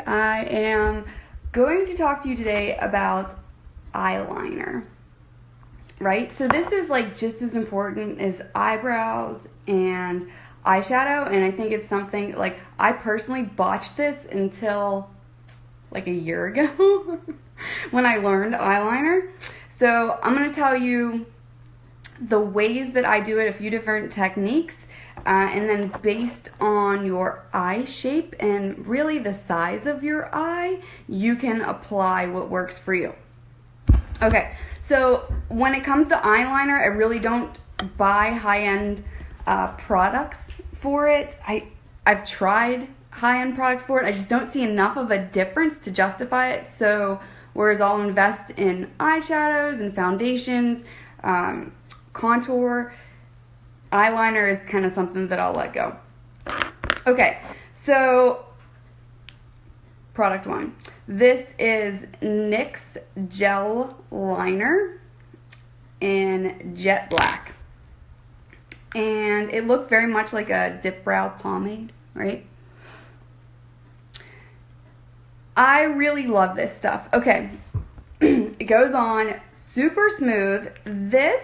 Hi, I am going to talk to you today about eyeliner, right? So this is like just as important as eyebrows and eyeshadow, and I think it's something like I personally botched this until like a year ago when I learned eyeliner. So I'm going to tell you the ways that I do it, a few different techniques, and then based on your eye shape and really the size of your eye, you can apply what works for you. Okay, so when it comes to eyeliner, I really don't buy high-end products for it. I've tried high-end products for it. I just don't see enough of a difference to justify it. So whereas I'll invest in eyeshadows and foundations, contour, eyeliner is kind of something that I'll let go. Okay, so product one. This is NYX Gel Liner in Jet Black. And it looks very much like a dip brow pomade, right? I really love this stuff. Okay, it goes on super smooth. This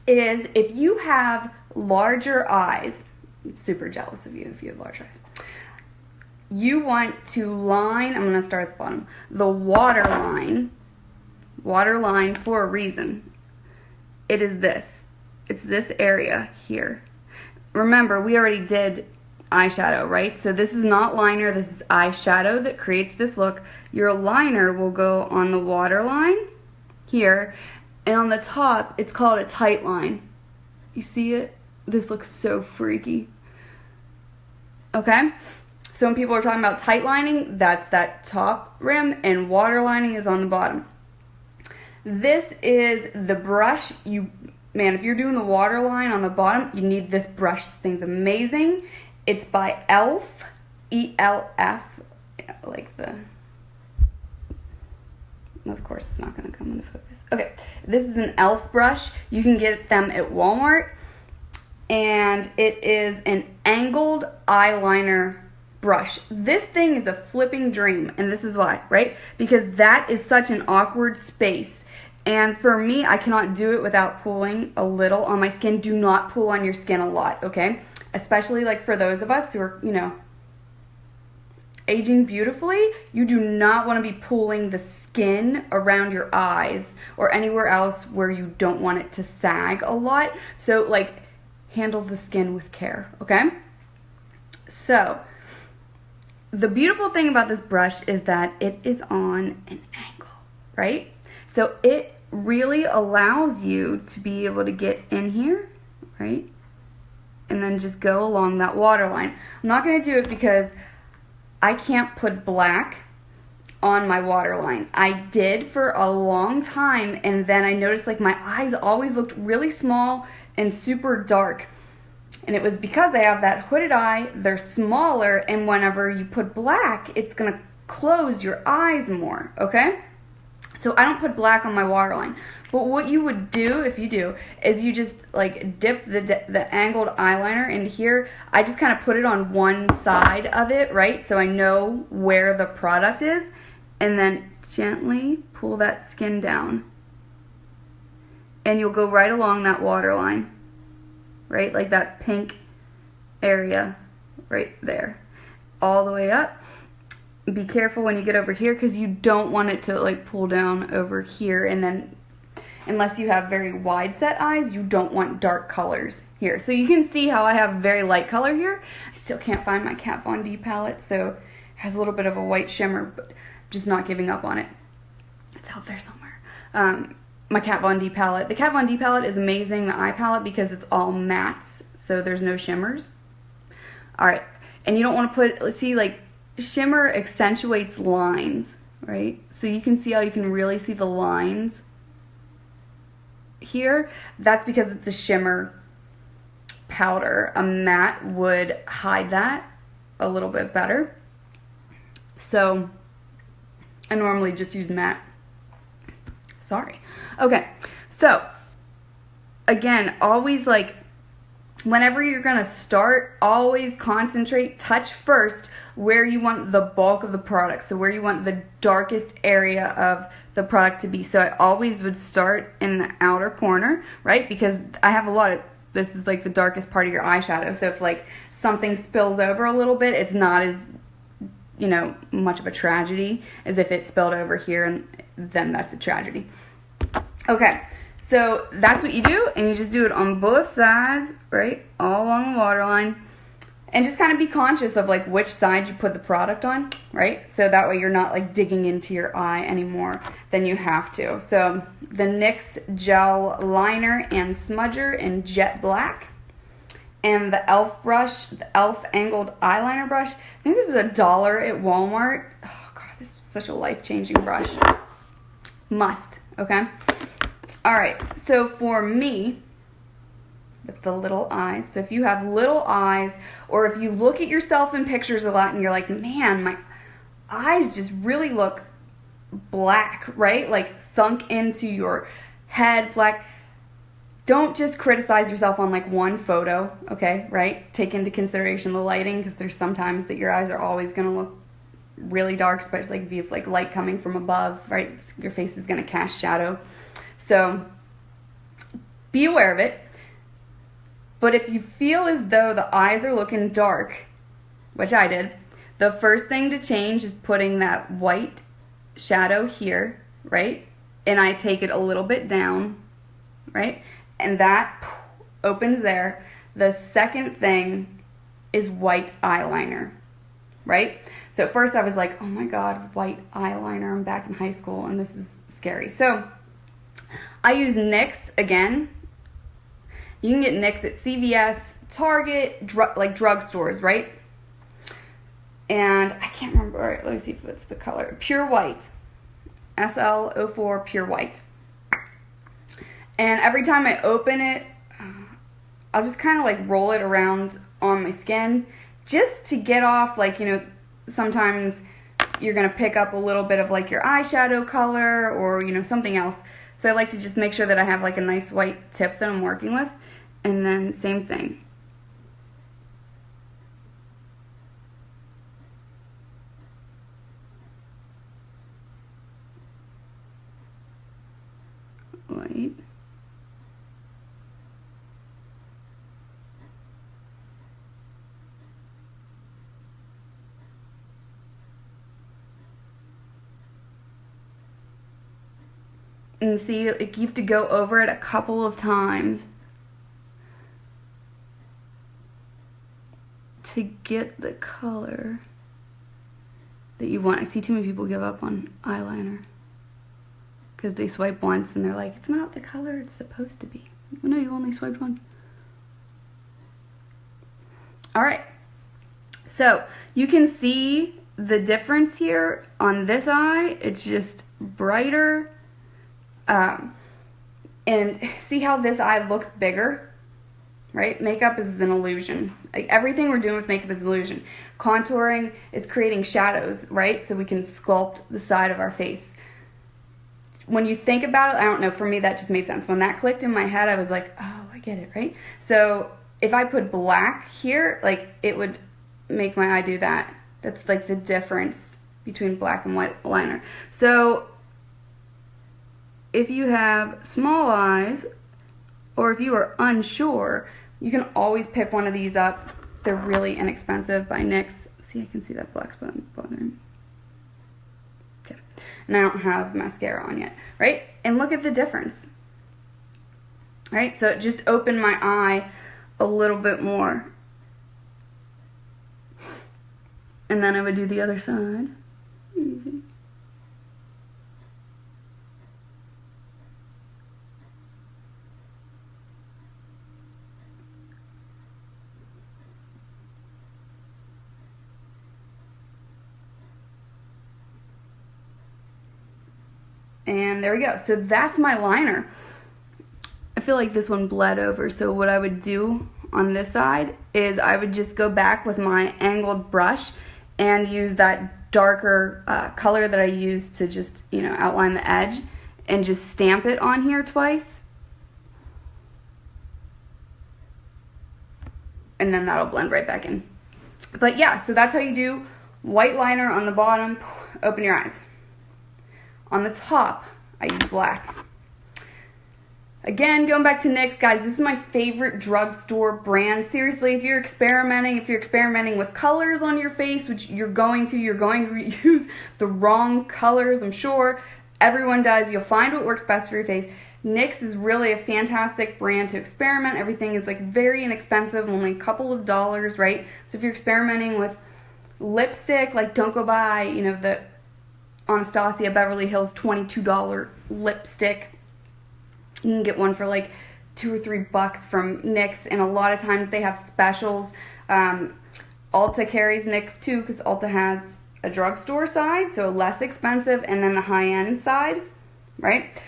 is if you have larger eyes, I'm super jealous of you if you have large eyes. You want to line, I'm going to start at the bottom, the waterline for a reason. It is this. It's this area here. Remember, we already did eyeshadow, right? So this is not liner, this is eyeshadow that creates this look. Your liner will go on the waterline here, and on the top, it's called a tight line. You see it? This looks so freaky. Okay? So when people are talking about tight lining, that's that top rim, and waterlining is on the bottom. This is the brush. Man, if you're doing the waterline on the bottom, you need this brush. This thing's amazing. It's by ELF, E-L-F, like the... Of course, it's not going to come into focus. Okay, this is an ELF brush. You can get them at Walmart. And it is an angled eyeliner brush. This thing is a flipping dream. And this is why, right? Because that is such an awkward space. And for me, I cannot do it without pulling a little on my skin. Do not pull on your skin a lot, okay? Especially like for those of us who are, you know, aging beautifully, you do not want to be pulling the skin around your eyes or anywhere else where you don't want it to sag a lot. So like handle the skin with care, okay? So the beautiful thing about this brush is that it is on an angle, right? So it really allows you to be able to get in here, right? And then just go along that waterline. I'm not going to do it because I can't put black on my waterline. I did for a long time, and then I noticed like my eyes always looked really small and super dark. And it was because I have that hooded eye, they're smaller, and whenever you put black, it's gonna close your eyes more, okay? So I don't put black on my waterline. But what you would do, if you do, is you just like dip the angled eyeliner into here. I just kind of put it on one side of it, right? So I know where the product is. And then gently pull that skin down. And you'll go right along that waterline, right? Like that pink area right there. All the way up. Be careful when you get over here because you don't want it to like pull down over here, and then unless you have very wide set eyes, you don't want dark colors here. So you can see how I have very light color here. I still can't find my Kat Von D palette, so it has a little bit of a white shimmer, but I'm just not giving up on it. It's out there somewhere. My Kat Von D palette. The Kat Von D palette is amazing, the eye palette, because it's all mattes, so there's no shimmers. Alright, and you don't want to put, let's see, like, shimmer accentuates lines, right? So you can see how you can really see the lines here. That's because it's a shimmer powder. A matte would hide that a little bit better. So I normally just use matte. Sorry. Okay, so again, always like whenever you're gonna start, always concentrate, touch first where you want the bulk of the product, so where you want the darkest area of the product to be. So I always would start in the outer corner, right? Because I have a lot of, this is like the darkest part of your eyeshadow, so if like something spills over a little bit, it's not as, you know, much of a tragedy as if it spilled over here, and then that's a tragedy. Okay, so that's what you do, and you just do it on both sides, right, all along the waterline, and just kind of be conscious of like which side you put the product on, right, so that way you're not like digging into your eye anymore than you have to. So the NYX gel liner and smudger in jet black, and the e.l.f. brush, the e.l.f. angled eyeliner brush. I think this is $1 at Walmart. Oh god, this is such a life-changing brush. Must, okay? Alright, so for me, with the little eyes, so if you have little eyes, or if you look at yourself in pictures a lot and you're like, man, my eyes just really look black, right? Like sunk into your head, black. Don't just criticize yourself on like one photo, okay, right? Take into consideration the lighting, because there's sometimes that your eyes are always going to look really dark, especially like if you have like light coming from above, right? Your face is going to cast shadow. So be aware of it. But if you feel as though the eyes are looking dark, which I did, the first thing to change is putting that white shadow here, right? And I take it a little bit down, right? And that opens there. The second thing is white eyeliner, right? So at first I was like, oh my god, white eyeliner, I'm back in high school and this is scary. So I use NYX again. You can get NYX at CVS, Target, like drugstores, right? And I can't remember, all right, let me see if it's the color. Pure White, SL04 Pure White. And every time I open it, I'll just kind of like roll it around on my skin just to get off, like, you know, sometimes you're going to pick up a little bit of like your eyeshadow color or, you know, something else. So I like to just make sure that I have like a nice white tip that I'm working with. And then same thing. White. And see, like, you have to go over it a couple of times to get the color that you want. I see too many people give up on eyeliner because they swipe once and they're like, it's not the color it's supposed to be. No, you only swiped once. Alright, so you can see the difference here on this eye. It's just brighter. And see how this eye looks bigger, right? Makeup is an illusion. Like, everything we're doing with makeup is an illusion. Contouring is creating shadows, right? So we can sculpt the side of our face. When you think about it, I don't know, for me that just made sense. When that clicked in my head, I was like, oh, I get it, right? So if I put black here, like, it would make my eye do that. That's like the difference between black and white liner. So if you have small eyes, or if you are unsure, you can always pick one of these up. They're really inexpensive, by NYX. See, I can see that black spot bothering. Okay, and I don't have mascara on yet, right? And look at the difference, right? So it just opened my eye a little bit more. And then I would do the other side. Easy. And there we go. So that's my liner. I feel like this one bled over, so what I would do on this side is I would just go back with my angled brush and use that darker color that I used to just, you know, outline the edge, and just stamp it on here twice. And then that'll blend right back in. But yeah, so that's how you do White liner on the bottom, open your eyes. On the top, I use black. Again, going back to NYX, guys, this is my favorite drugstore brand. Seriously, if you're experimenting with colors on your face, which you're going to use the wrong colors, I'm sure. Everyone does. You'll find what works best for your face. NYX is really a fantastic brand to experiment. Everything is like very inexpensive, only a couple of dollars, right? So if you're experimenting with lipstick, like don't go buy, you know, the Anastasia Beverly Hills $22 lipstick. You can get one for like $2 or $3 from NYX, and a lot of times they have specials. Ulta carries NYX too, because Ulta has a drugstore side, so less expensive, and then the high-end side, right?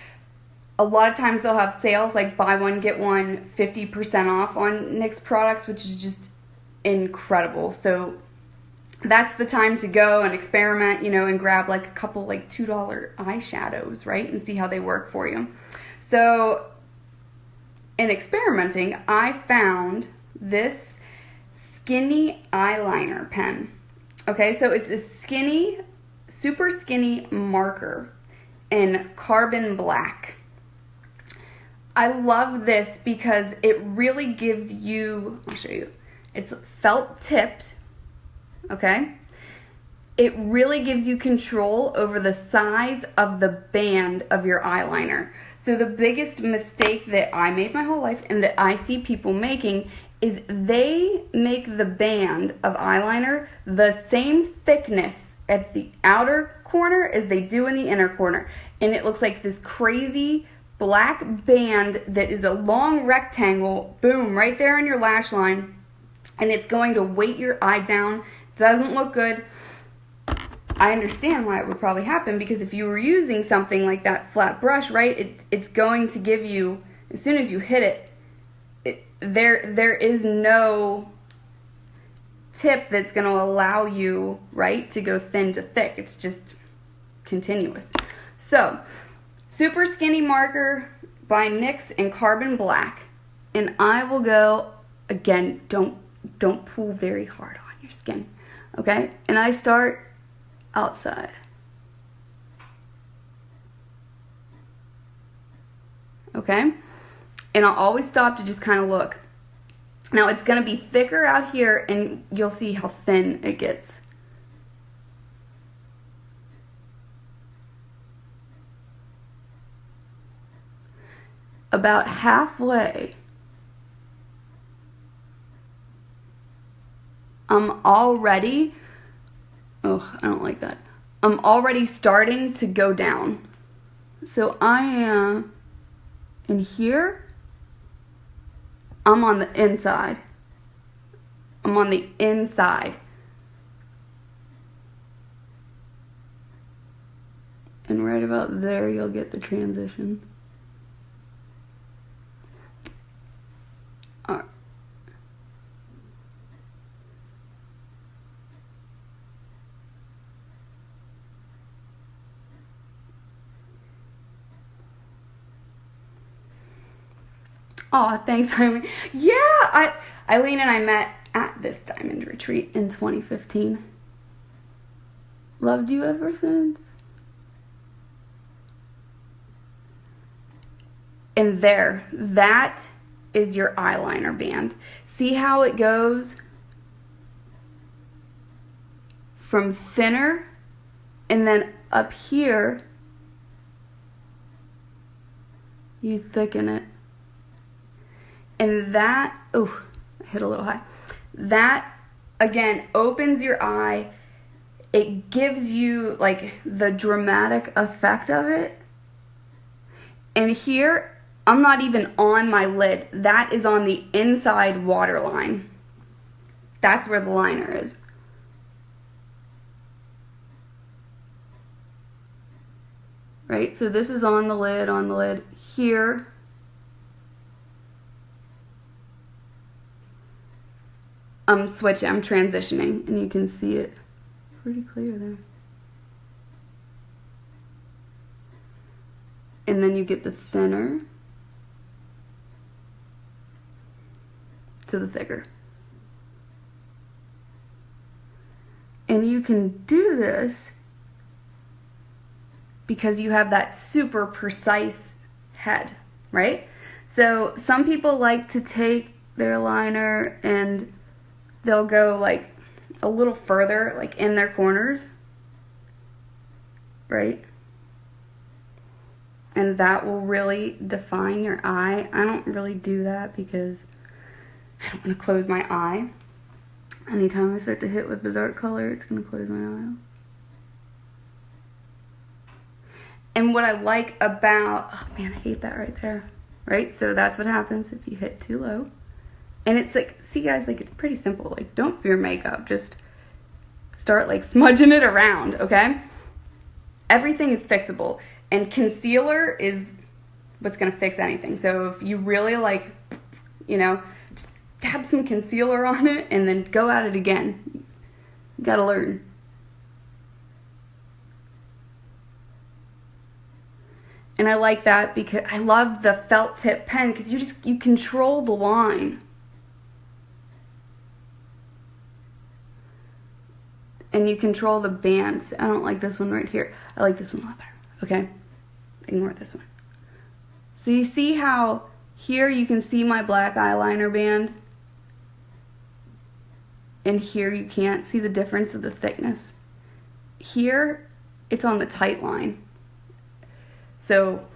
A lot of times they'll have sales like buy one, get one, 50% off on NYX products, which is just incredible. So that's the time to go and experiment, you know, and grab like a couple like $2 eyeshadows, right? And see how they work for you. So in experimenting, I found this skinny eyeliner pen. Okay, so it's a skinny, super skinny marker in carbon black. I love this because it really gives you, I'll show you, it's felt tipped, okay? It really gives you control over the size of the band of your eyeliner. So the biggest mistake that I made my whole life and that I see people making is they make the band of eyeliner the same thickness at the outer corner as they do in the inner corner. And it looks like this crazy black band that is a long rectangle, boom, right there on your lash line. And it's going to weight your eye down. Doesn't look good. I understand why it would probably happen, because if you were using something like that flat brush, right, it's going to give you, as soon as you hit it, there is no tip that's going to allow you, right, to go thin to thick. It's just continuous. So, super skinny marker by NYX in carbon black, and I will go, again, don't pull very hard on your skin, okay, and I start outside. Okay? And I'll always stop to just kind of look. Now it's going to be thicker out here, and you'll see how thin it gets. About halfway, I'm already, oh, I don't like that. I'm already starting to go down. So I am in here. I'm on the inside. I'm on the inside. And right about there, you'll get the transition. All right. Oh, thanks, Eileen. Yeah, Eileen and I met at this diamond retreat in 2015. Loved you ever since. And there, that is your eyeliner band. See how it goes from thinner, and then up here, you thicken it. And that, oh, I hit a little high. That, again, opens your eye. It gives you, like, the dramatic effect of it. And here, I'm not even on my lid. That is on the inside waterline. That's where the liner is. Right? So this is on the lid, here. I'm switching, I'm transitioning, and you can see it pretty clear there. And then you get the thinner to the thicker. And you can do this because you have that super precise head, right? So some people like to take their liner and they'll go like a little further, like in their corners, right? And that will really define your eye. I don't really do that because I don't want to close my eye. Anytime I start to hit with the dark color, it's going to close my eye. And what I like about, oh man, I hate that right there, right? So that's what happens if you hit too low. And it's like, see guys, like it's pretty simple. Like don't fear makeup, just start like smudging it around, okay? Everything is fixable. And concealer is what's going to fix anything. So if you really like, you know, just dab some concealer on it and then go at it again. You got to learn. And I like that because I love the felt tip pen because you control the line. And you control the bands. I don't like this one right here. I like this one a lot better. Okay? Ignore this one. So you see how here you can see my black eyeliner band? And here you can't see the difference of the thickness. Here, it's on the tight line. So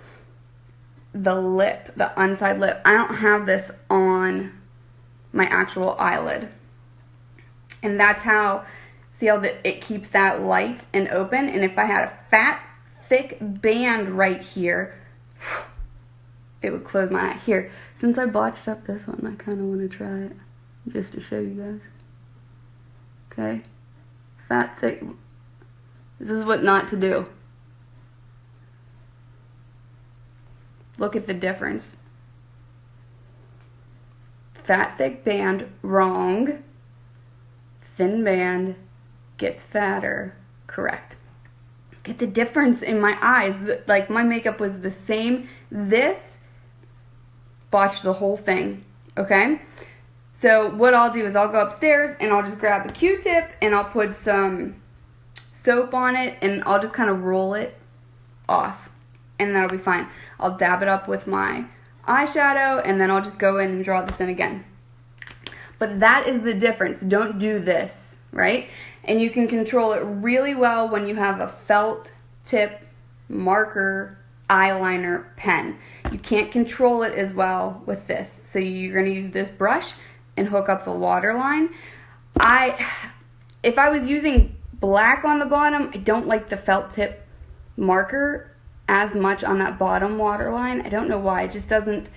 the lip, the inside lip, I don't have this on my actual eyelid. And that's how, see how it keeps that light and open? And if I had a fat, thick band right here, it would close my eye. Here, since I botched up this one, I kind of want to try it just to show you guys. Okay? Fat, thick. This is what not to do. Look at the difference. Fat, thick band, wrong. Thin band gets fatter, correct. Get the difference in my eyes. Like my makeup was the same. This botched the whole thing, okay? So what I'll do is I'll go upstairs and I'll just grab a Q-tip and I'll put some soap on it and I'll just kind of roll it off and that'll be fine. I'll dab it up with my eyeshadow and then I'll just go in and draw this in again. But that is the difference. Don't do this, right? And you can control it really well when you have a felt tip marker eyeliner pen. You can't control it as well with this. So you're going to use this brush and hook up the waterline. If I was using black on the bottom, I don't like the felt tip marker as much on that bottom waterline. I don't know why. It just doesn't,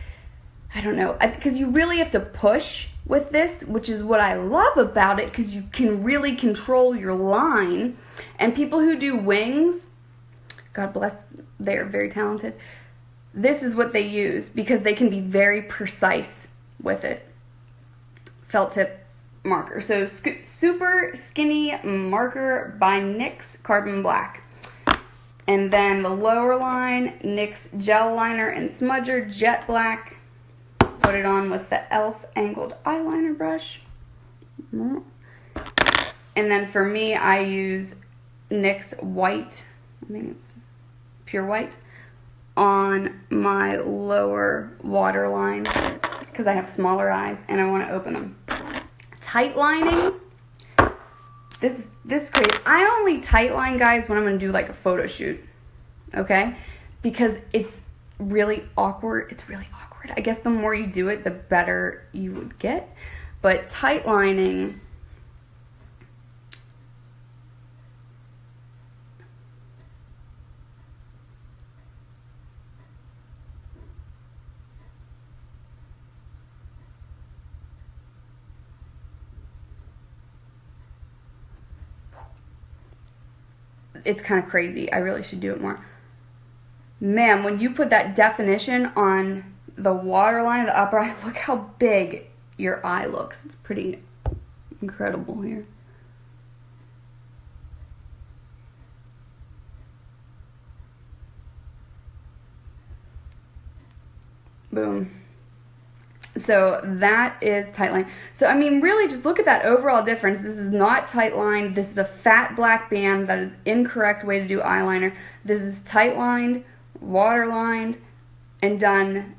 I don't know. Because you really have to push with this, which is what I love about it, because you can really control your line. And people who do wings, God bless, they're very talented. This is what they use because they can be very precise with it. Felt tip marker. So Super Skinny Marker by NYX Carbon Black. And then the lower line, NYX Gel Liner and Smudger Jet Black. Put it on with the e.l.f. Angled Eyeliner Brush. And then for me, I use NYX White. I think it's pure white. On my lower waterline. Because I have smaller eyes and I want to open them. Tight lining. This is crazy. I only tight line, guys, when I'm going to do like a photo shoot. Okay? Because it's really awkward. It's really awkward. I guess the more you do it, the better you would get. But tight lining, it's kind of crazy. I really should do it more. Man, when you put that definition on the waterline of the upper eye, look how big your eye looks. It's pretty incredible here. Boom. So that is tight line. So I mean, really just look at that overall difference. This is not tight lined. This is a fat black band. That is incorrect way to do eyeliner. This is tight lined, water lined, and done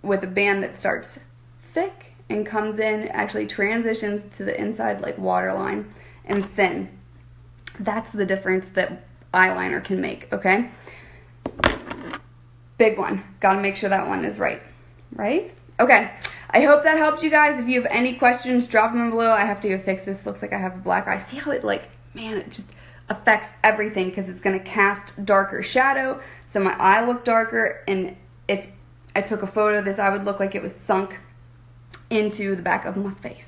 with a band that starts thick and comes in, actually transitions to the inside like waterline, and thin. That's the difference that eyeliner can make, okay? Big one. Gotta make sure that one is right. Right? Okay. I hope that helped you guys. If you have any questions, drop them below. I have to fix this. Looks like I have a black eye. See how it like, man, it just affects everything because it's going to cast darker shadow. So my eye looked darker, and if I took a photo of this, I would look like it was sunk into the back of my face.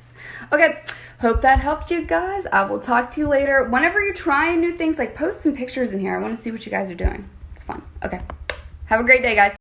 Okay. Hope that helped you guys. I will talk to you later. Whenever you're trying new things, like post some pictures in here. I want to see what you guys are doing. It's fun. Okay. Have a great day, guys.